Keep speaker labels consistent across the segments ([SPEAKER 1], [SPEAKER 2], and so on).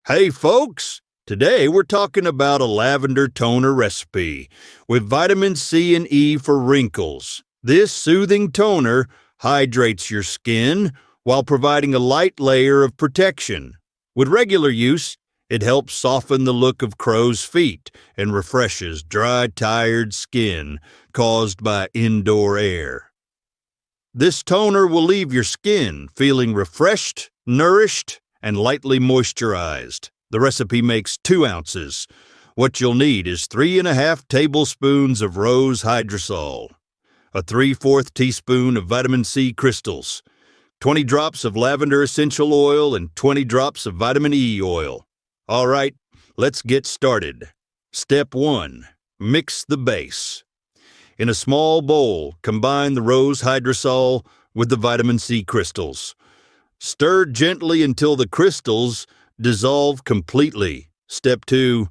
[SPEAKER 1] Hey folks, today we're talking about a lavender toner recipe with vitamin C and E for wrinkles. This soothing toner hydrates your skin while providing a light layer of protection. With regular use, it helps soften the look of crow's feet and refreshes dry, tired skin caused by indoor air. This toner will leave your skin feeling refreshed, nourished, and lightly moisturized. The recipe makes 2 ounces. What you'll need is 3½ tablespoons of rose hydrosol, a 3/4 teaspoon of vitamin C crystals, 20 drops of lavender essential oil, and 20 drops of vitamin E oil. All right, let's get started. Step 1. Mix the base. In a small bowl, combine the rose hydrosol with the vitamin C crystals. Stir gently until the crystals dissolve completely. Step 2.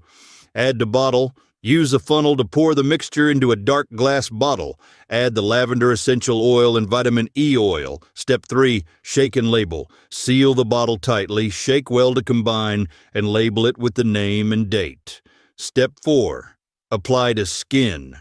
[SPEAKER 1] Add to bottle. Use a funnel to pour the mixture into a dark glass bottle. Add the lavender essential oil and vitamin E oil. Step 3. Shake and label. Seal the bottle tightly, shake well to combine, and label it with the name and date. Step 4. Apply to skin.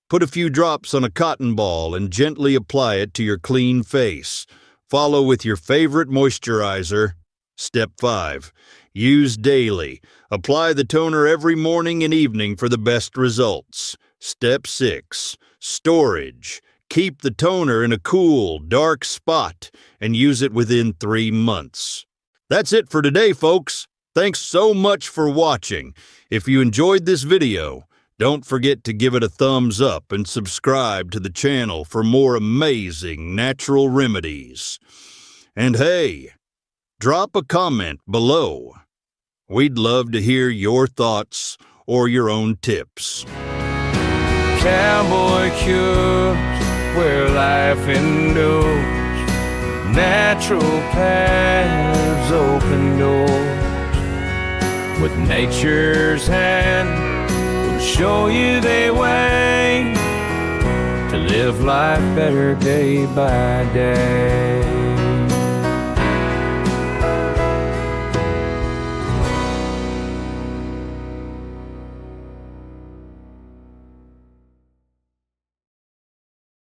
[SPEAKER 1] Put a few drops on a cotton ball and gently apply it to your clean face. Follow with your favorite moisturizer. Step 5. Use daily. Apply the toner every morning and evening for the best results. Step 6. Storage. Keep the toner in a cool, dark spot and use it within 3 months. That's it for today, folks. Thanks so much for watching. If you enjoyed this video, don't forget to give it a thumbs up and subscribe to the channel for more amazing natural remedies. And hey, drop a comment below. We'd love to hear your thoughts or your own tips.
[SPEAKER 2] Cowboy cures where life endures. Natural paths open doors. With nature's hand, show you the way to live life better day by day.